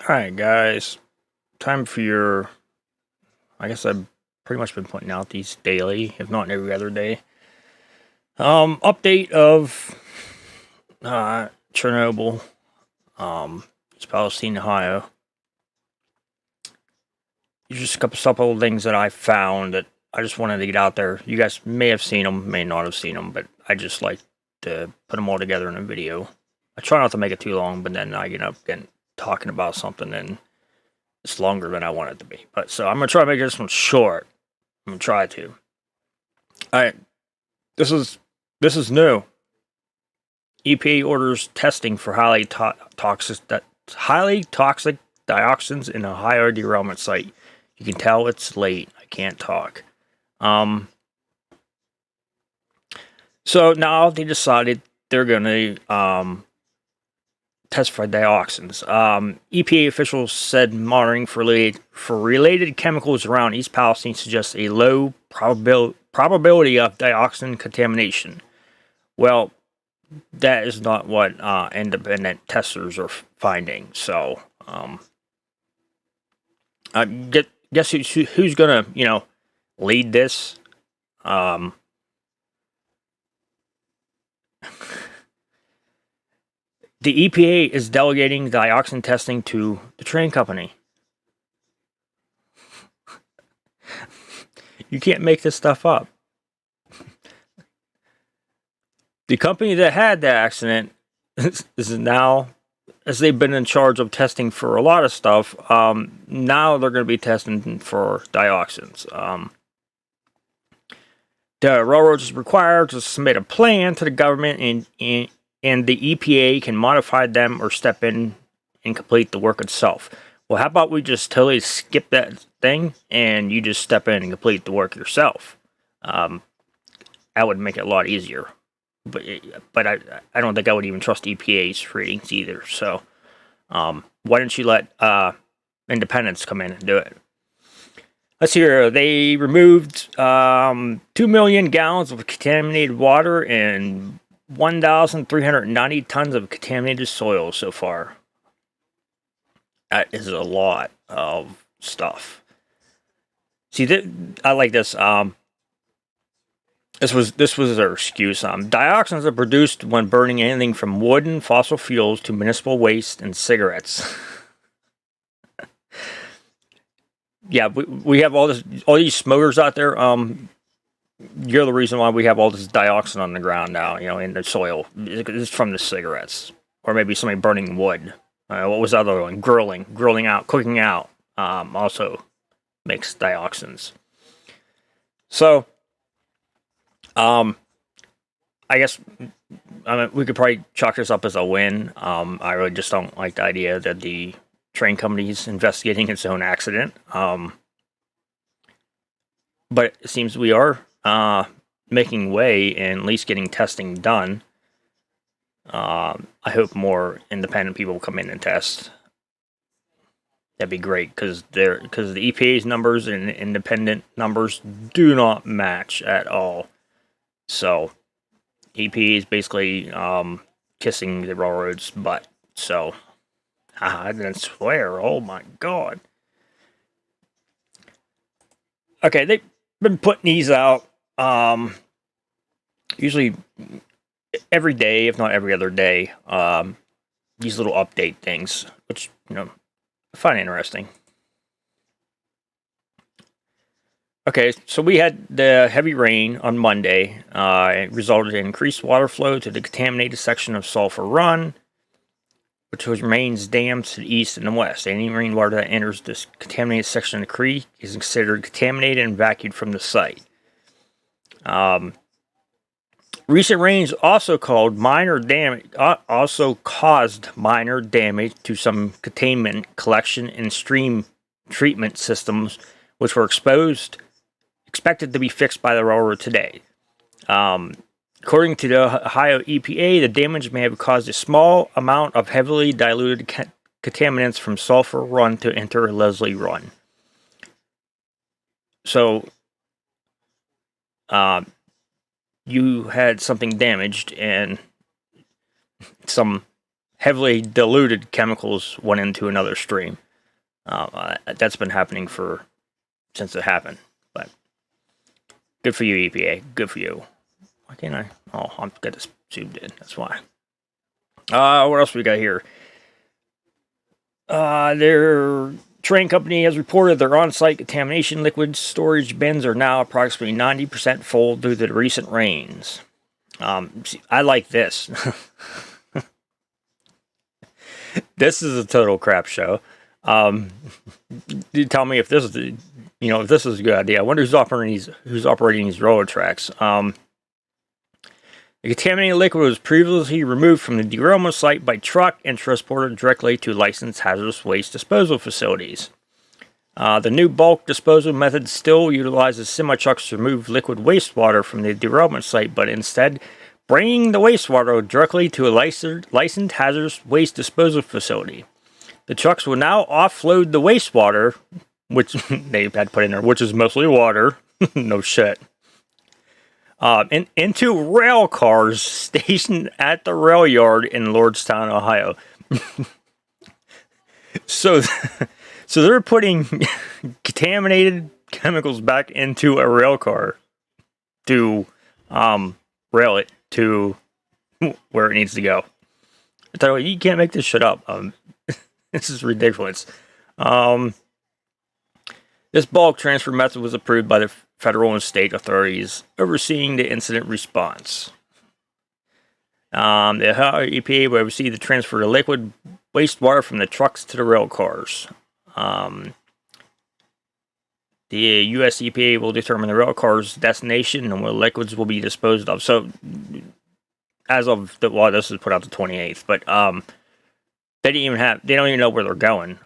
Alright guys, time for your, I guess I've pretty much been putting out these daily, if not every other day. Update of Chernobyl, East Palestine, Ohio. Just a couple of things that I found that I just wanted to get out there. You guys may have seen them, may not have seen them, but I just like to put them all together in a video. I try not to make it too long, but then I get up and talking about something and it's longer than I want it to be. But so I'm gonna try to make this one short. I'm gonna try to. Alright. This is new. EPA orders testing for highly toxic dioxins in Ohio derailment site. You can tell it's late. I can't talk. So now they decided they're gonna test for dioxins. EPA officials said monitoring for related chemicals around East Palestine suggests a low probability of dioxin contamination. Well, that is not what independent testers are finding. So, guess who's gonna lead this? The EPA is delegating dioxin testing to the train company. You can't make this stuff up. The company that had the accident is now, as they've been in charge of testing for a lot of stuff, now they're going to be testing for dioxins. The railroad is required to submit a plan to the government, and the EPA can modify them or step in and complete the work itself. Well, how about we just totally skip that thing and you just step in and complete the work yourself? That would make it a lot easier. But I don't think I would even trust EPA's ratings either. So why don't you let independents come in and do it? Let's see here. They removed 2 million gallons of contaminated water and 1,390 tons of contaminated soil so far. That is a lot of stuff. See, I like this. This was their excuse. Dioxins are produced when burning anything from wood and fossil fuels to municipal waste and cigarettes. Yeah, we have all these smokers out there. You're the reason why we have all this dioxin on the ground now. In the soil. It's from the cigarettes, or maybe somebody burning wood. What was the other one? Grilling out, cooking out. Also makes dioxins. So. I guess we could probably chalk this up as a win. I really just don't like the idea that the train company is investigating its own accident. But it seems we are making way and at least getting testing done. I hope more independent people come in and test. That'd be great because the EPA's numbers and independent numbers do not match at all. So, EPA is basically kissing the railroad's butt. So, I didn't swear. Oh my god. Okay, they've been putting these out usually every day, if not every other day. These little update things, which I find interesting. Okay, so we had the heavy rain on Monday. It resulted in increased water flow to the contaminated section of Sulphur Run, which remains dams to the east and the west. Any rainwater that enters this contaminated section of the creek is considered contaminated and vacuumed from the site. Recent rains also caused minor damage to some containment, collection, and stream treatment systems, which were expected to be fixed by the railroad today. According to the Ohio EPA, the damage may have caused a small amount of heavily diluted contaminants from Sulphur Run to enter Leslie Run. So, you had something damaged and some heavily diluted chemicals went into another stream. That's been happening since it happened. But good for you, EPA. Good for you. Why can't I? Oh, I've got this zoomed in. That's why. What else we got here? Their train company has reported their on-site contamination liquid storage bins are now approximately 90% full due to the recent rains. I like this. This is a total crap show. You tell me if this is if this is a good idea. I wonder who's operating these railroad tracks. The contaminated liquid was previously removed from the derailment site by truck and transported directly to licensed hazardous waste disposal facilities. The new bulk disposal method still utilizes semi-trucks to remove liquid wastewater from the derailment site, but instead bringing the wastewater directly to a licensed hazardous waste disposal facility. The trucks will now offload the wastewater, which they've had put in there, which is mostly water. No shit. Into rail cars stationed at the rail yard in Lordstown, Ohio. So they're putting contaminated chemicals back into a rail car to rail it to where it needs to go. I tell you, you can't make this shit up. This is ridiculous. This bulk transfer method was approved by the federal and state authorities overseeing the incident response. The Ohio EPA will oversee the transfer of liquid wastewater from the trucks to the rail cars. The U.S. EPA will determine the rail car's destination and where liquids will be disposed of. So, as of this is put out the 28th, but they don't even know where they're going.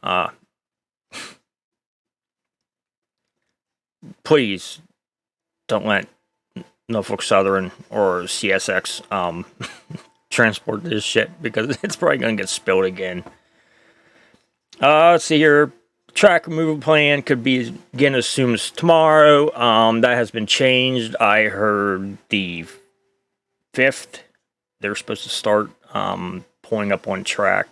Please don't let Norfolk Southern or CSX transport this shit, because it's probably going to get spilled again. Let's see here. Track removal plan could begin as soon as tomorrow. That has been changed. I heard the 5th they're supposed to start pulling up on track.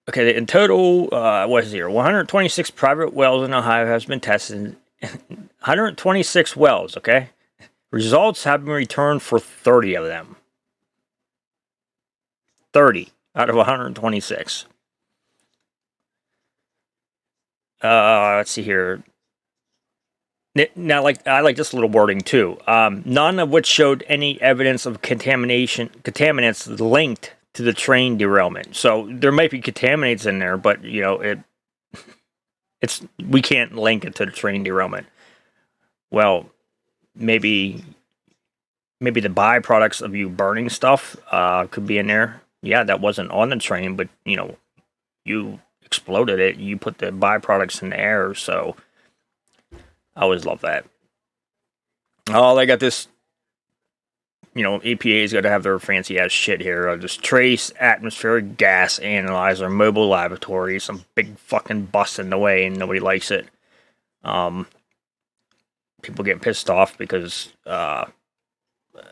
Okay, in total, what is here? 126 private wells in Ohio has been tested. 126 wells, okay? Results have been returned for 30 of them. 30 out of 126. Let's see here. Now, I like this little wording too. None of which showed any evidence of contaminants linked to the train derailment. So there might be contaminants in there, but we can't link it to the train derailment. Well, maybe the byproducts of you burning stuff could be in there. Yeah, that wasn't on the train, but you exploded it. You put the byproducts in the air, so I always love that. Oh, they got this. EPA's got to have their fancy ass shit here. This trace atmospheric gas analyzer mobile laboratory. Some big fucking bust in the way, and nobody likes it. People get pissed off because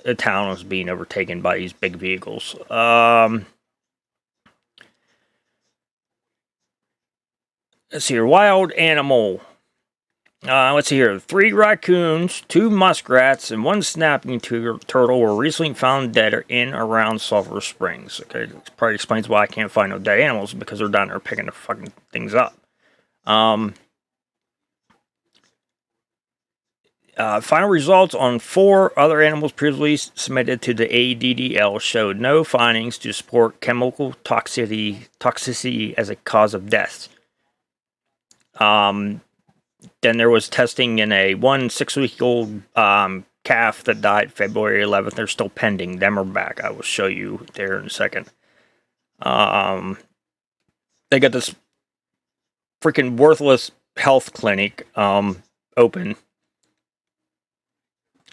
the town was being overtaken by these big vehicles. Let's see here. Wild animal. Let's see here. 3 raccoons, 2 muskrats, and 1 snapping turtle were recently found dead in around Sulphur Springs. Okay, that probably explains why I can't find no dead animals, because they're down there picking the fucking things up. Final results on 4 other animals previously submitted to the ADDL showed no findings to support chemical toxicity as a cause of death. Then there was testing in a 6-week-old calf that died February 11th. They're still pending. Them are back. I will show you there in a second. They got this freaking worthless health clinic open.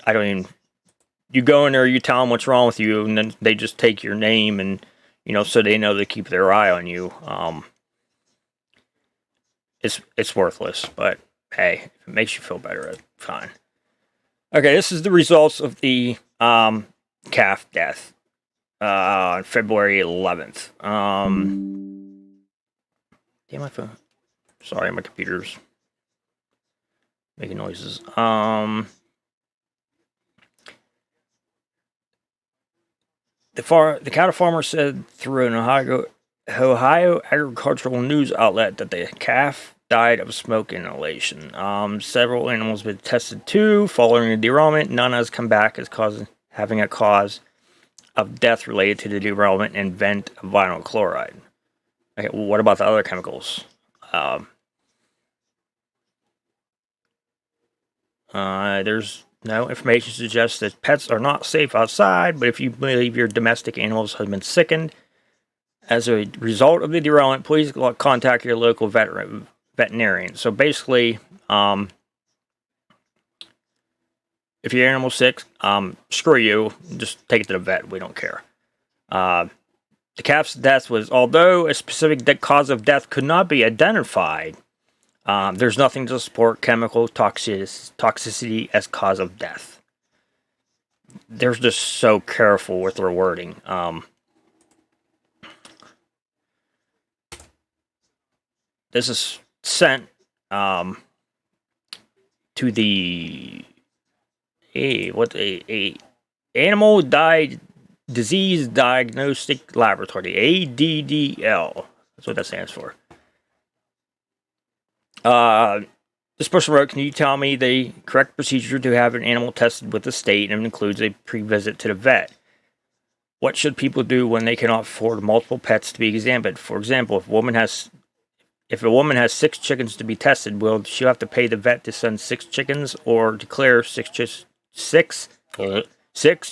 You go in there, you tell them what's wrong with you, and then they just take your name, and so they know to keep their eye on you. It's worthless, but hey, if it makes you feel better, fine. Okay, this is the results of the calf death on February 11th. Damn my phone. Sorry, my computer's making noises. The cattle farmer said through an Ohio agricultural news outlet that the calf died of smoke inhalation. Several animals have been tested too. Following the derailment, none has come back as having a cause of death related to the derailment and vent of vinyl chloride. Okay, well, what about the other chemicals? There's no information to suggest that pets are not safe outside, but if you believe your domestic animals have been sickened as a result of the derailment, please contact your local veterinarian. So basically, if your animal's sick, screw you. Just take it to the vet. We don't care. The calf's death was, although a specific cause of death could not be identified, there's nothing to support chemical toxicity as cause of death. They're just so careful with their wording. This is sent to the Animal Disease Diagnostic Laboratory, ADDL. That's what that stands for. This person wrote, can you tell me the correct procedure to have an animal tested with the state, and includes a pre-visit to the vet? What should people do when they cannot afford multiple pets to be examined? For example, if a woman has 6 chickens to be tested, will she have to pay the vet to send 6 chickens, or declare six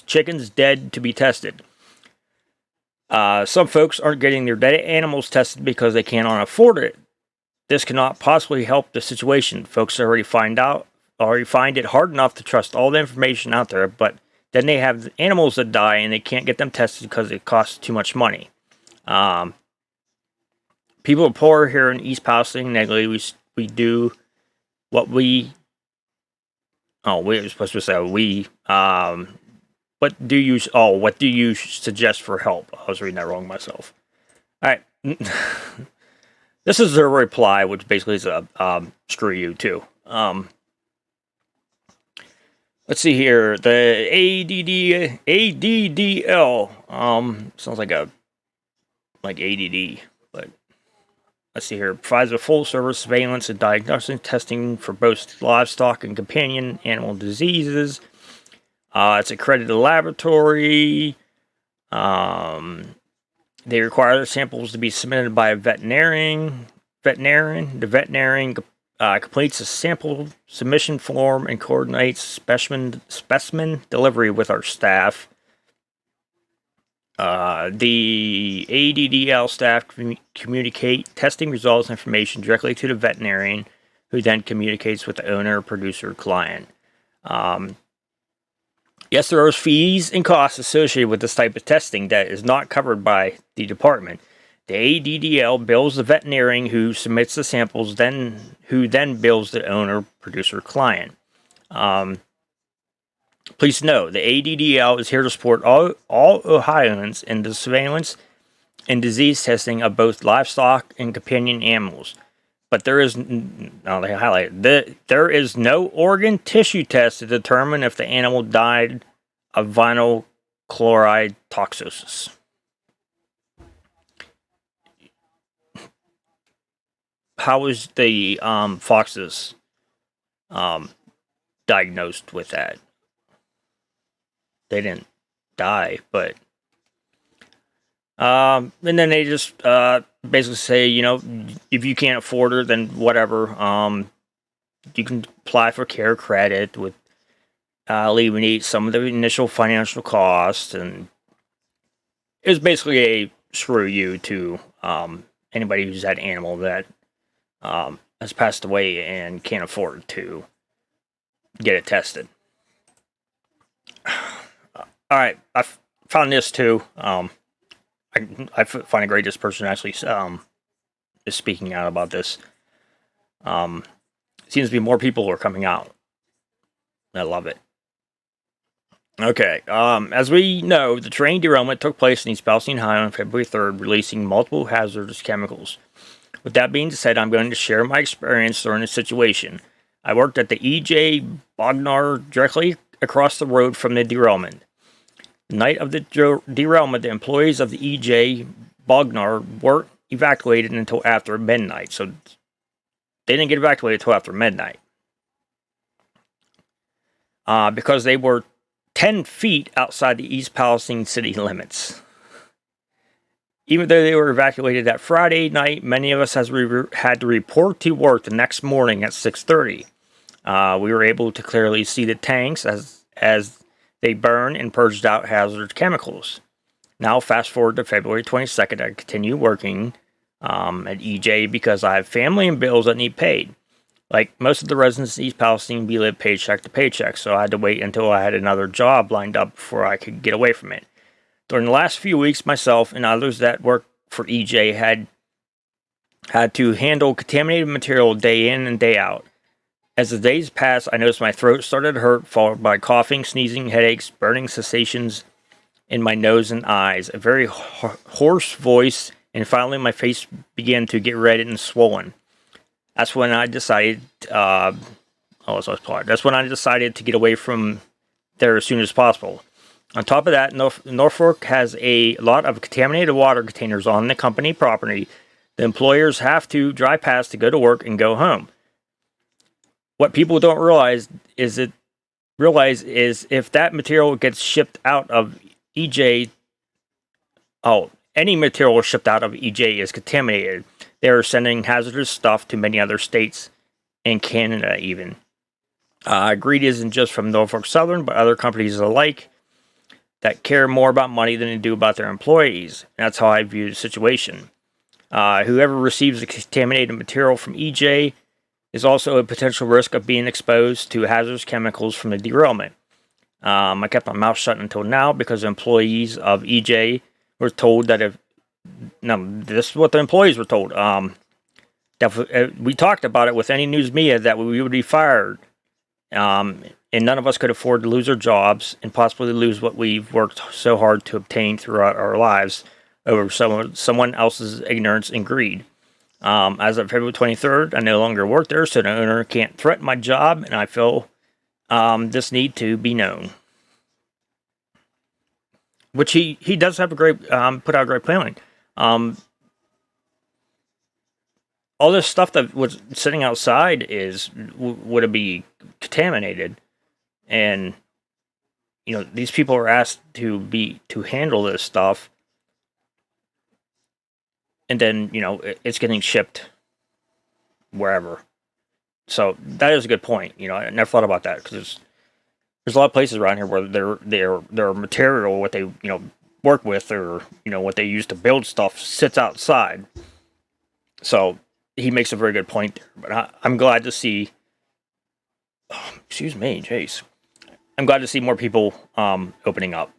chickens dead to be tested? Some folks aren't getting their dead animals tested because they cannot afford it. This cannot possibly help the situation. Folks already find it hard enough to trust all the information out there, but then they have animals that die and they can't get them tested because it costs too much money. People are poor here in East Palestine. Negatively, we do what we. Oh, we were supposed to say we. What do you suggest for help? I was reading that wrong myself. All right. This is their reply, which basically is a screw you too. Let's see here. The ADDL sounds like ADD, but let's see here. Provides a full service surveillance and diagnostic testing for both livestock and companion animal diseases. It's a accredited laboratory. They require the samples to be submitted by a veterinarian. The veterinarian completes a sample submission form and coordinates specimen delivery with our staff. The ADDL staff communicate testing results and information directly to the veterinarian, who then communicates with the owner, producer, client. Yes, there are fees and costs associated with this type of testing that is not covered by the department. The ADDL bills the veterinarian who submits the samples, who then bills the owner, producer, client. Please know, the ADDL is here to support all Ohioans in the surveillance and disease testing of both livestock and companion animals. But there is no organ tissue test to determine if the animal died of vinyl chloride toxosis. How was the foxes diagnosed with that? They didn't die, but and then they just basically say, if you can't afford her, then whatever. You can apply for care credit with alleviate some of the initial financial costs, and it's basically a screw you to anybody who's had an animal that has passed away and can't afford to get it tested. All right, I found this too. I find it great this person actually is speaking out about this. Seems to be more people are coming out. I love it. Okay, as we know, the train derailment took place in East Palestine OH on February 3rd, releasing multiple hazardous chemicals. With that being said, I'm going to share my experience during the situation. I worked at the EJ Bognar directly across the road from the derailment. The night of the derailment, the employees of the EJ Bognar weren't evacuated until after midnight, so they didn't get evacuated until after midnight. Because they were 10 feet outside the East Palestine city limits. Even though they were evacuated that Friday night, many of us had to report to work the next morning at 6:30. We were able to clearly see the tanks as they burned and purged out hazardous chemicals. Now, fast forward to February 22nd, I continue working at EJ because I have family and bills that need paid. Like most of the residents in East Palestine, we live paycheck to paycheck, so I had to wait until I had another job lined up before I could get away from it. During the last few weeks, myself and others that work for EJ had to handle contaminated material day in and day out. As the days passed, I noticed my throat started to hurt, followed by coughing, sneezing, headaches, burning sensations in my nose and eyes, a very hoarse voice, and finally my face began to get red and swollen. That's when I decided. That's when I decided to get away from there as soon as possible. On top of that, Norfolk has a lot of contaminated water containers on the company property. The employers have to drive past to go to work and go home. What people don't realize is if that material gets shipped out of EJ, any material shipped out of EJ is contaminated. They are sending hazardous stuff to many other states and Canada even. Greed isn't just from Norfolk Southern, but other companies alike that care more about money than they do about their employees. That's how I view the situation. Whoever receives the contaminated material from EJ is also a potential risk of being exposed to hazardous chemicals from the derailment. I kept my mouth shut until now because employees of EJ were told that this is what the employees were told. We talked about it with any news media that we would be fired. And none of us could afford to lose our jobs and possibly lose what we've worked so hard to obtain throughout our lives over someone else's ignorance and greed. As of February 23rd, I no longer work there, so the owner can't threaten my job, and I feel this need to be known. Which he does have a great, put out a great plan. All this stuff that was sitting outside would it be contaminated? And these people are asked to handle this stuff, and then it's getting shipped wherever. So that is a good point. I never thought about that because there's a lot of places around here where their material, what they work with, or what they use to build stuff, sits outside. So he makes a very good point there. But I'm glad to see. Oh, excuse me, jeez. I'm glad to see more people opening up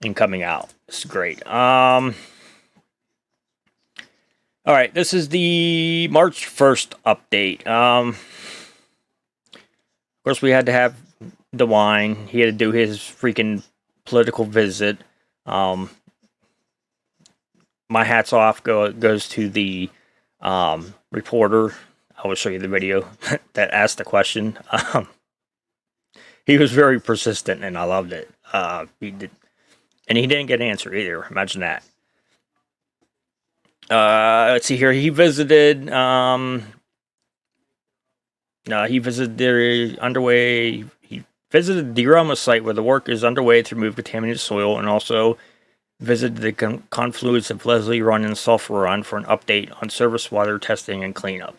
and coming out. It's great. All right, this is the March 1st update. Of course, we had to have DeWine. He had to do his freaking political visit. My hat's off goes to the reporter. I will show you the video that asked the question. He was very persistent, and I loved it. He didn't get an answer either. Imagine that. Let's see here. He visited. He visited He visited the derailment site where the work is underway to remove contaminated soil, and also visited the confluence of Leslie Run and Sulphur Run for an update on surface water testing and cleanup.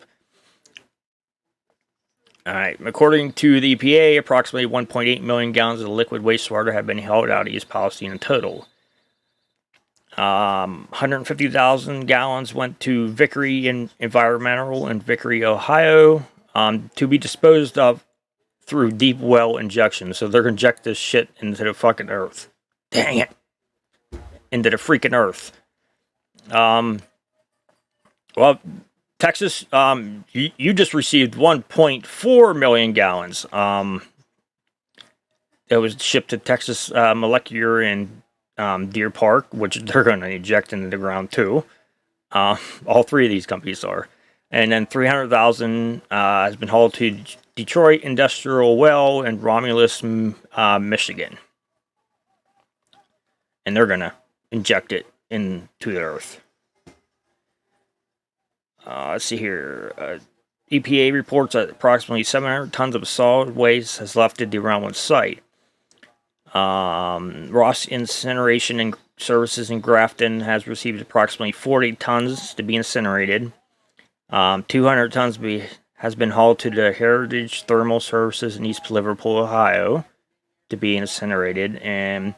All right. According to the EPA, approximately 1.8 million gallons of liquid wastewater have been held out of East Palestine in total. 150,000 gallons went to Vickery Environmental in Vickery, Ohio, to be disposed of through deep well injection. So they're going to inject this shit into the fucking earth. Dang it. Into the freaking earth. Well, Texas, you just received 1.4 million gallons. It was shipped to Texas Molecular and Deer Park, which they're going to inject into the ground too. All three of these companies are. And then 300,000 has been hauled to Detroit Industrial Well in Romulus, Michigan. And they're going to inject it into the earth. Let's see here. EPA reports that approximately 700 tons of solid waste has left the derailment site. Ross Incineration and Services in Grafton has received approximately 40 tons to be incinerated. 200 tons has been hauled to the Heritage Thermal Services in East Liverpool, Ohio, to be incinerated, and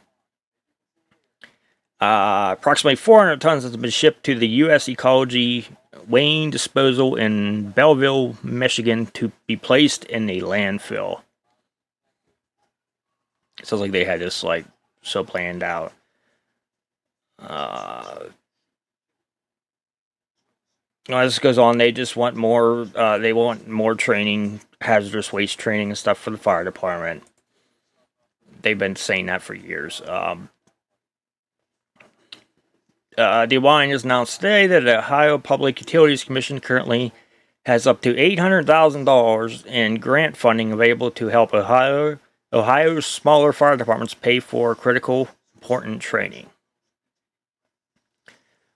approximately 400 tons has been shipped to the U.S. Ecology Weighing Disposal in Belleville, Michigan, to be placed in a landfill. It sounds like they had this so planned out. As this goes on, they just want more. They want more training, hazardous waste training and stuff for the fire department. They've been saying that for years. The line has announced today that the Ohio Public Utilities Commission currently has up to $800,000 in grant funding available to help Ohio's smaller fire departments pay for critical, important training.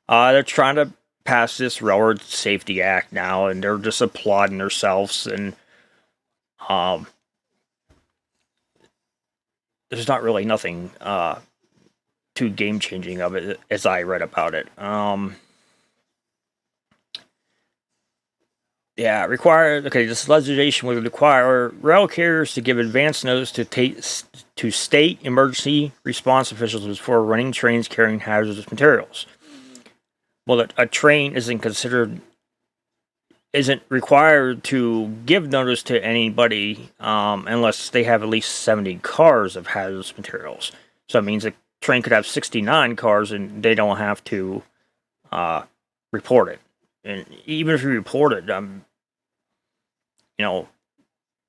They're trying to pass this Railroad Safety Act now, and they're just applauding themselves, and there's not really nothing too game-changing of it as I read about it. This legislation would require rail carriers to give advance notice to state emergency response officials before running trains carrying hazardous materials. Well, a train isn't required to give notice to anybody unless they have at least 70 cars of hazardous materials. So it means a train could have 69 cars and they don't have to report it. And even if you report it, I don't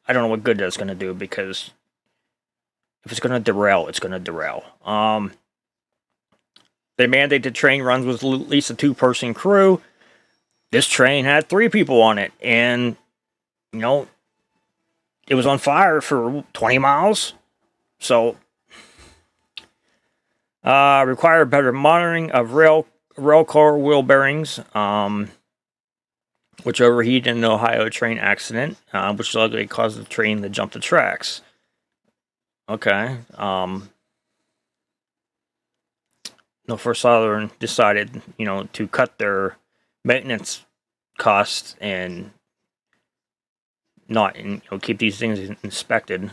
know what good that's going to do, because if it's going to derail, it's going to derail. They mandate the train runs with at least a 2-person crew. This train had 3 people on it, and it was on fire for 20 miles. So, require better monitoring of rail car wheel bearings, which overheated in an Ohio train accident, which likely caused the train to jump the tracks. Okay. First Southern decided, to cut their maintenance costs and not, keep these things inspected,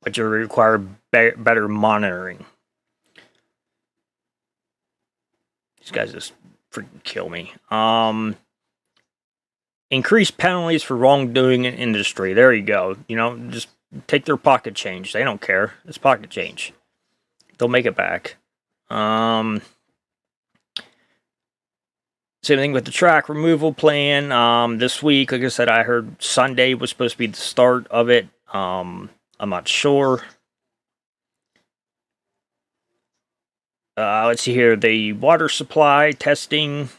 but you require better monitoring. These guys just freaking kill me. Increase penalties for wrongdoing in industry. There you go. Just take their pocket change. They don't care. It's pocket change. They'll make it back. Same thing with the track removal plan. This week, like I said, I heard Sunday was supposed to be the start of it. I'm not sure. Let's see here. The water supply testing.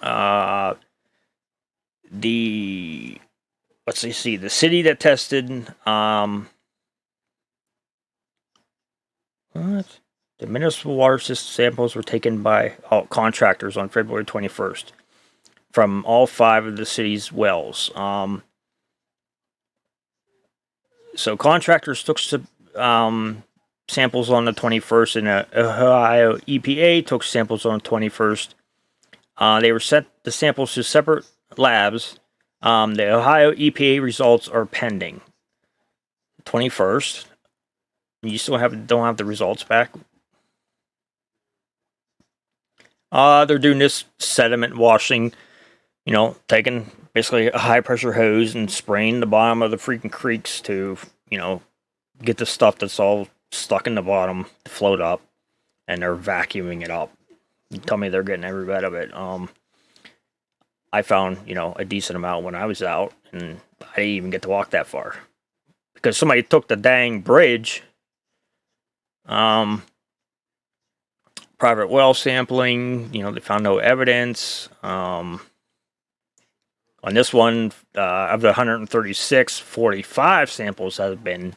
The city that tested. What? The municipal water system samples were taken by contractors on February 21st from all 5 of the city's wells. So contractors took samples on the 21st, and Ohio EPA took samples on the 21st. They were sent the samples to separate labs. The Ohio EPA results are pending. 21st. You still don't have the results back. They're doing this sediment washing, taking basically a high pressure hose and spraying the bottom of the freaking creeks to, get the stuff that's all stuck in the bottom to float up, and they're vacuuming it up. You tell me they're getting every bit of it. I found, a decent amount when I was out, and I didn't even get to walk that far because somebody took the dang bridge. Private well sampling, they found no evidence. On this one, of the 136, 45 samples have been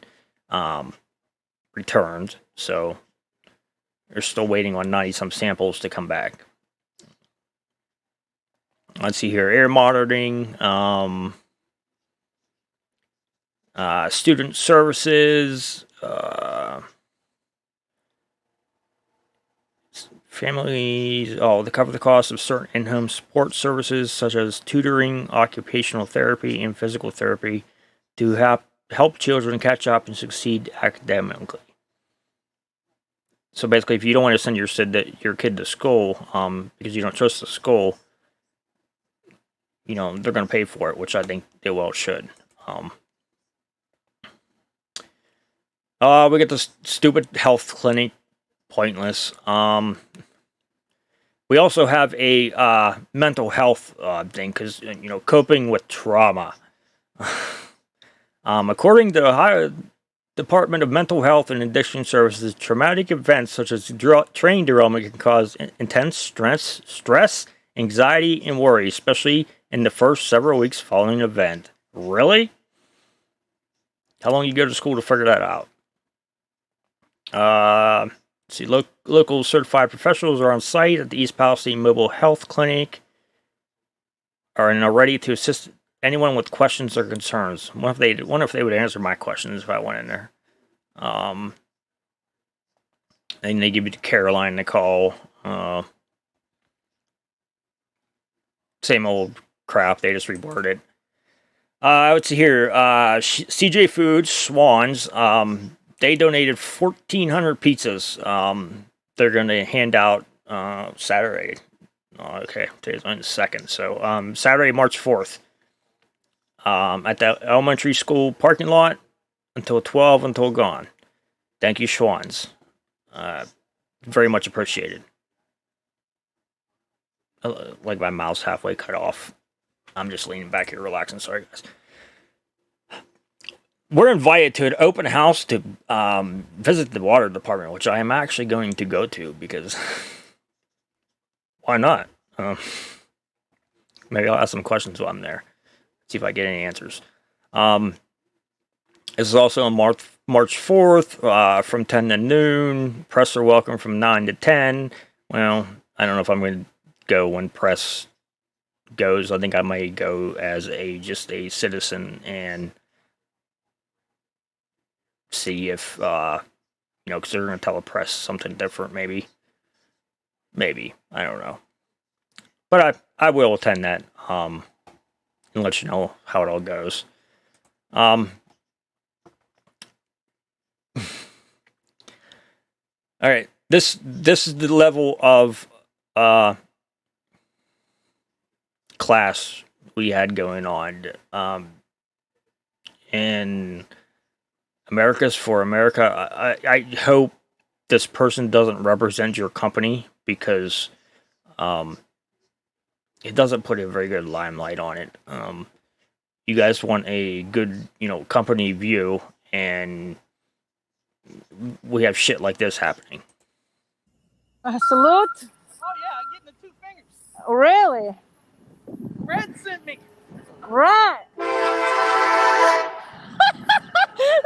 returned. So they're still waiting on 90-some samples to come back. Let's see here. Air monitoring. Student services. Families, they cover the cost of certain in-home support services such as tutoring, occupational therapy, and physical therapy to help children catch up and succeed academically. So basically, if you don't want to send your kid to school because you don't trust the school, they're going to pay for it, which I think they well should. We get this stupid health clinic, pointless. We also have a mental health thing because, coping with trauma. According to the Ohio Department of Mental Health and Addiction Services, traumatic events such as train derailment can cause intense stress, anxiety, and worry, especially in the first several weeks following an event. Really? How long you go to school to figure that out? See, local certified professionals are on site at the East Palestine Mobile Health Clinic and are ready to assist anyone with questions or concerns. Wonder if they would answer my questions if I went in there. And they give you the care line to call. Same old crap. They just reword it. Let's see here. CJ Foods, Swans. They donated 1,400 pizzas. They're going to hand out Saturday. Okay, today's on the 2nd. So Saturday, March 4th. At the elementary school parking lot until 12 until gone. Thank you, Swans. Very much appreciated. Like my mouth's halfway cut off. I'm just leaning back here relaxing. Sorry, guys. We're invited to an open house to visit the water department, which I am actually going to go to because why not? Maybe I'll ask some questions while I'm there. See if I get any answers. This is also on March 4th from 10 to noon. Press are welcome from 9 to 10. Well, I don't know if I'm going to go when press goes. I think I might go as just a citizen and see if, because they're going to tell the press something different, maybe. Maybe. I don't know. But I will attend that and let you know how it all goes. All right. This is the level of class we had going on. And America's for America. I hope this person doesn't represent your company because it doesn't put a very good limelight on it. You guys want a good, company view, and we have shit like this happening. A salute? Oh yeah, I'm getting the 2 fingers. Really? Red sent me. Right.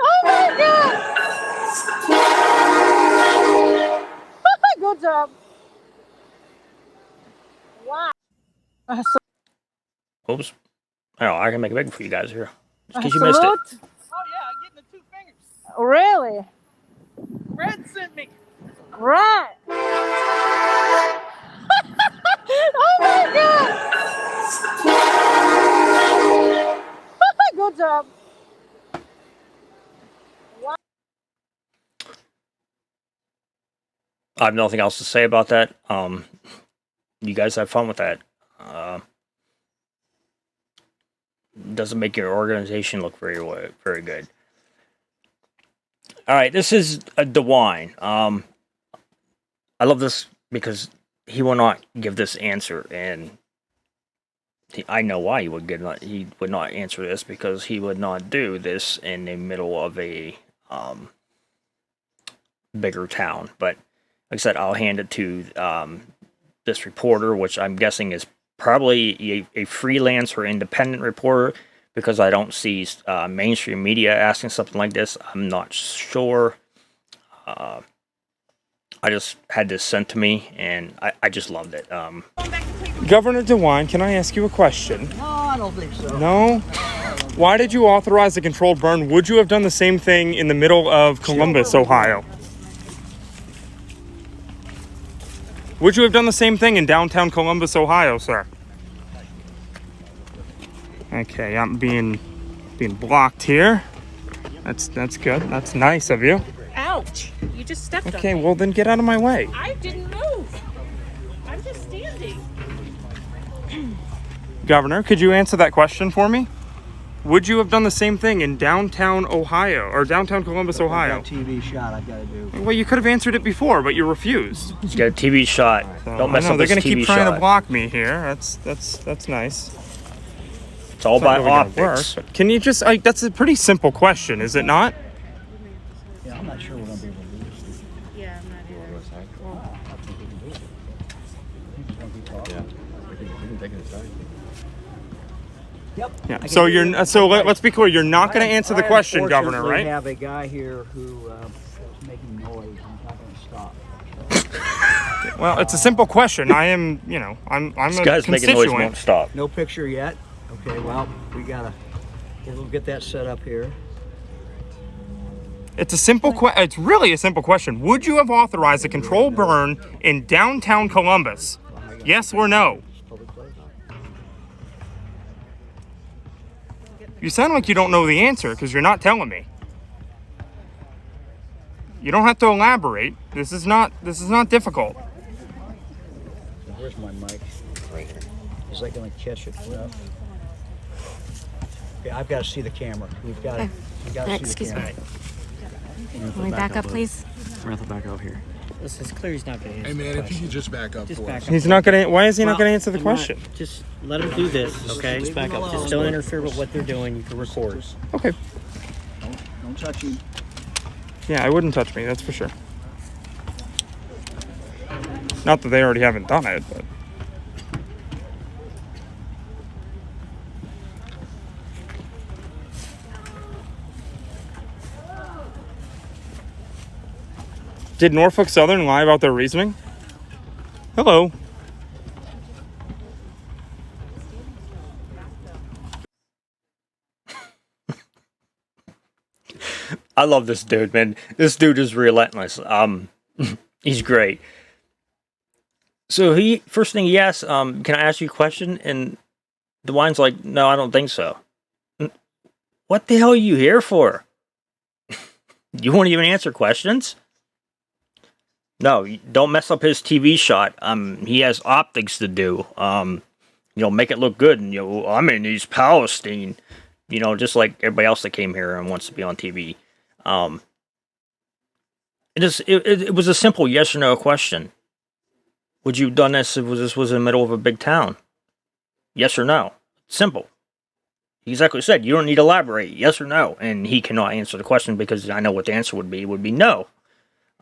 Oh my god! Good job. Wow. Oops. Oh, I can make it big for you guys here. Just in case you missed it. Oh yeah, I'm getting the 2 fingers. Really? Red sent me. Right. Oh my god! Good job. Wow. I have nothing else to say about that. You guys have fun with that. Doesn't make your organization look very good. All right, this is DeWine. I love this because he will not give this answer, and I know why he would not answer this, because he would not do this in the middle of a bigger town. But like I said, I'll hand it to this reporter, which I'm guessing is probably a freelance or independent reporter, because I don't see mainstream media asking something like this. I'm not sure. I just had this sent to me, and I just loved it. Governor DeWine, can I ask you a question? No, I don't think so. No? Why did you authorize a controlled burn? Would you have done the same thing in the middle of Columbus, Ohio? Would you have done the same thing in downtown Columbus, Ohio, sir? Okay, I'm being blocked here. That's good. That's nice of you. Ouch! You just stepped on Okay, me. well then get out of my way. I didn't move. I'm just standing. Governor, could you answer that question for me? Would you have done the same thing in downtown Ohio or downtown Columbus, Ohio? I've got a TV shot I've got to do. Well, you could have answered it before, but you refused. He's got a TV shot. So, Don't mess I know, up they're this gonna TV keep trying shot. to block me here. That's nice. It's all It's not by really gonna optics. work, but can you just? That's a pretty simple question, is it not? Yeah, I'm not sure we're going to be able to do this. Yeah, I'm not either. Yep. Yeah. So let's be clear. You're not going to answer the question, Governor, We right? have a guy here who is making noise. He's not going to stop. Well, it's a simple question. I am, I'm This a guy's making noise, constituent. won't stop. No picture yet. Okay, well, we'll get that set up here. It's a simple It's really a simple question. Would you have authorized a controlled burn in downtown Columbus? Yes or no? Public place. You sound like you don't know the answer because you're not telling me. You don't have to elaborate. This is not difficult. Where's my mic? Right here. Is that going to catch it enough? Okay, I've got to see the camera. We've got to see the Excuse camera. me. Can we back up, please? Samantha, back out here. This is clear he's not going to answer Hey man, the if you question. could just back up Just for back us. up. He's not gonna. Why is he not Well, gonna answer the I'm not- question? Just let him do this, okay? Just back up. Just don't interfere with what they're doing. You can record. Okay. Don't touch him. Yeah, I wouldn't touch me. That's for sure. Not that they already haven't done it, but. Did Norfolk Southern lie about their reasoning? Hello. I love this dude, man. This dude is relentless. He's great. So first thing he asks, can I ask you a question? And the wine's like, no, I don't think so. What the hell are you here for? You won't even answer questions? No, don't mess up his TV shot. He has optics to do. Make it look good. And I'm in East Palestine. Just like everybody else that came here and wants to be on TV. It was a simple yes or no question. Would you have done this if this was in the middle of a big town? Yes or no. Simple. He exactly said, you don't need to elaborate, yes or no. And he cannot answer the question because I know what the answer would be no.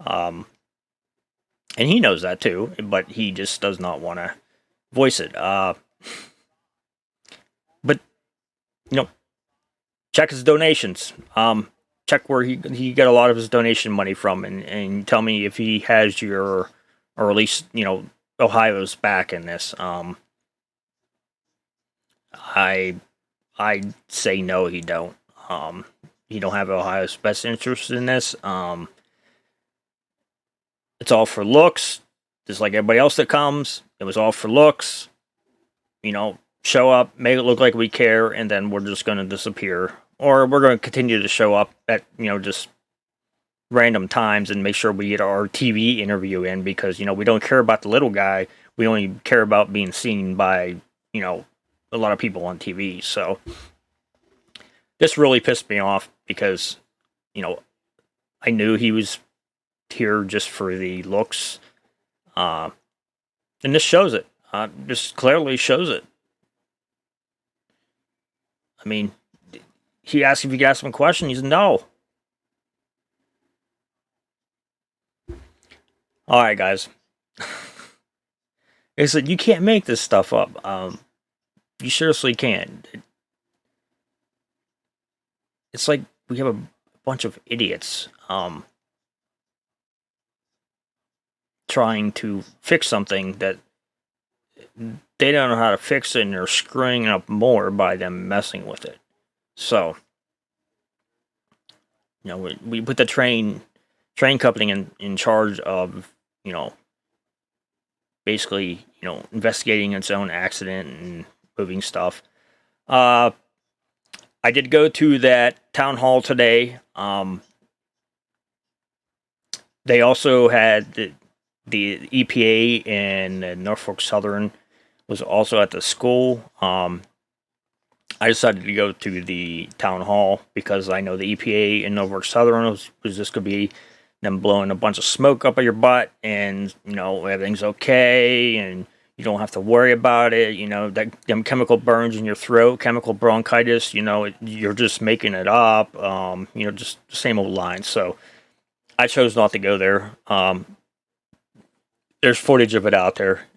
And he knows that too, but he just does not want to voice it. But, check his donations. Check where he got a lot of his donation money from, and tell me if he has your, or at least, Ohio's back in this. I say no, he don't. He don't have Ohio's best interest in this. It's all for looks, just like everybody else that comes. It was all for looks. Show up, make it look like we care, and then we're just going to disappear. Or we're going to continue to show up at, just random times and make sure we get our TV interview in because, we don't care about the little guy. We only care about being seen by, a lot of people on TV. So this really pissed me off because, I knew he was here just for the looks. And this shows it. This clearly shows it. I mean, he asked if you could ask him a question. He's no. All right, guys. He said you can't make this stuff up. You seriously can't. It's like we have a bunch of idiots trying to fix something that they don't know how to fix it, and they're screwing it up more by them messing with it. So, you know, we put the train company in charge of, you know, basically, you know, investigating its own accident and moving stuff. I did go to that town hall today. They also had the EPA and Norfolk Southern was also at the school. I decided to go to the town hall because I know the EPA in Norfolk Southern was just going to be them blowing a bunch of smoke up at your butt, and you know everything's okay, and you don't have to worry about it. You know that them chemical burns in your throat, chemical bronchitis. You know you're just making it up. You know, just the same old lines. So I chose not to go there. There's footage of it out there,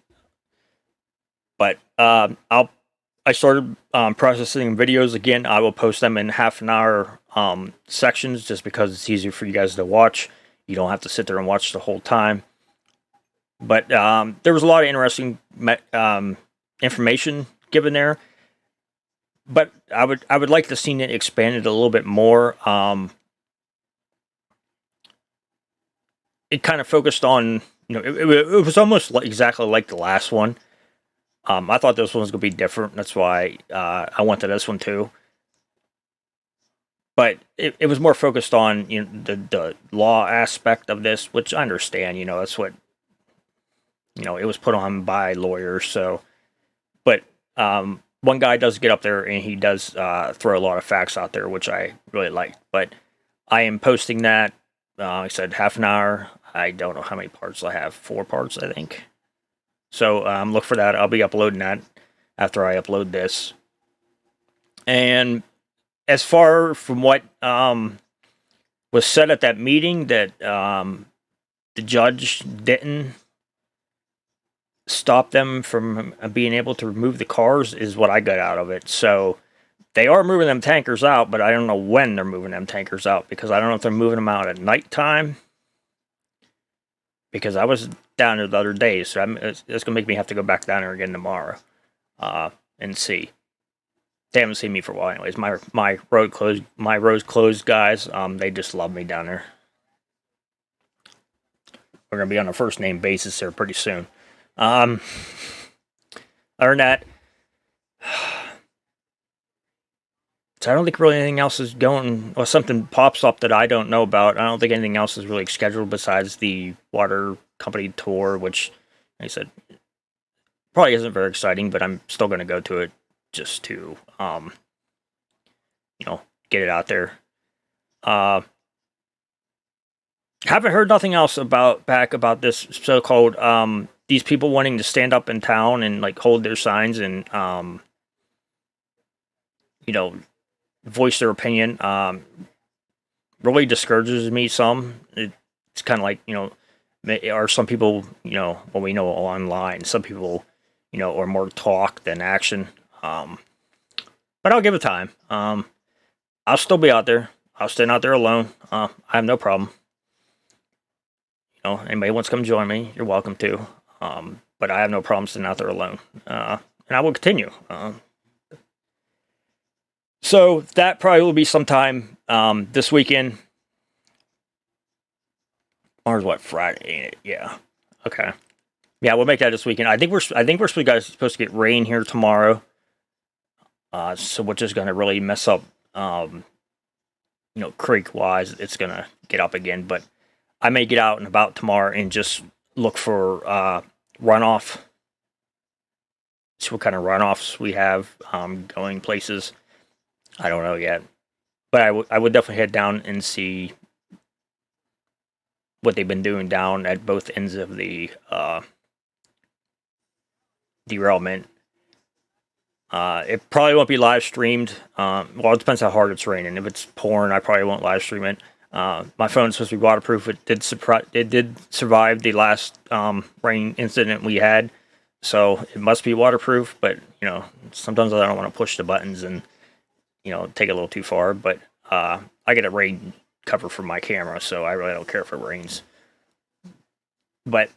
but I started processing videos again. I will post them in half an hour sections just because it's easier for you guys to watch. You don't have to sit there and watch the whole time. But there was a lot of interesting information given there. But I would like to see it expanded a little bit more. It kind of focused on, you know, it was almost exactly like the last one. I thought this one was going to be different. That's why I went to this one too. But it was more focused on, you know, the law aspect of this, which I understand. You know, that's what, you know, it was put on by lawyers. So, but one guy does get up there and he does throw a lot of facts out there, which I really liked. But I am posting that. I said half an hour. I don't know how many parts I have. 4 parts, I think. So look for that. I'll be uploading that after I upload this. And as far from what was said at that meeting, that the judge didn't stop them from being able to remove the cars, is what I got out of it. So they are moving them tankers out, but I don't know when they're moving them tankers out, because I don't know if they're moving them out at nighttime. Because I was down there the other day, so it's going to make me have to go back down there again tomorrow and see. They haven't seen me for a while, anyways. My road's closed, guys. They just love me down there. We're going to be on a first name basis there pretty soon. Other than that, so I don't think really anything else is going, or something pops up that I don't know about. I don't think anything else is really scheduled besides the water company tour, which, like I said, probably isn't very exciting, but I'm still going to go to it just to, you know, get it out there. Haven't heard nothing else about this so-called, these people wanting to stand up in town and like hold their signs and, you know, voice their opinion. Really discourages me some. It's kind of like, you know, are some people, you know, well, we know online, some people, you know, are more talk than action. But I'll give it time. I'll still be out there. I'll stand out there alone. I have no problem. You know, anybody wants to come join me, you're welcome to. But I have no problem standing out there alone. And I will continue. So that probably will be sometime this weekend. Tomorrow's what, Friday, ain't it? Yeah. Okay. Yeah, we'll make that this weekend. I think we're supposed to get rain here tomorrow. So which is going to really mess up, you know, creek wise. It's going to get up again, but I may get out and about tomorrow and just look for runoff. See what kind of runoffs we have going places. I don't know yet, but I would definitely head down and see what they've been doing down at both ends of the derailment. It probably won't be live streamed. Well, it depends how hard it's raining. If it's pouring, I probably won't live stream it. My phone's supposed to be waterproof. It did survive the last rain incident we had, so it must be waterproof. But you know, sometimes I don't want to push the buttons and take it a little too far. But I get a rain cover for my camera, so I really don't care if it rains. But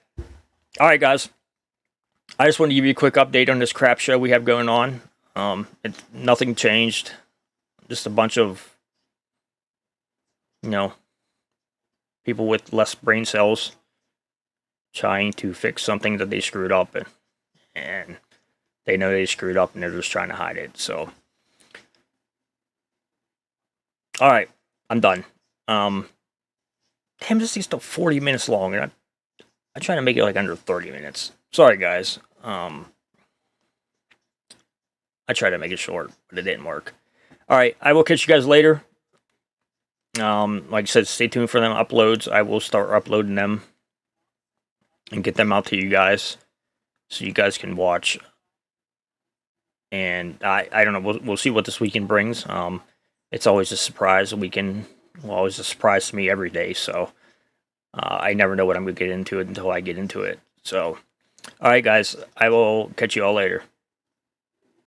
all right, guys. I just wanted to give you a quick update on this crap show we have going on. Nothing changed. Just a bunch of, people with less brain cells trying to fix something that they screwed up, and they know they screwed up, and they're just trying to hide it. So, all right, I'm done. Damn, this thing's still 40 minutes long, and I try to make it like under 30 minutes. Sorry, guys. I tried to make it short, but it didn't work. All right, I will catch you guys later. Like I said, stay tuned for them uploads. I will start uploading them and get them out to you guys so you guys can watch. And I don't know. We'll see what this weekend brings. It's always a surprise. Always a surprise to me every day. So I never know what I'm going to get into it until I get into it. So, all right, guys, I will catch you all later.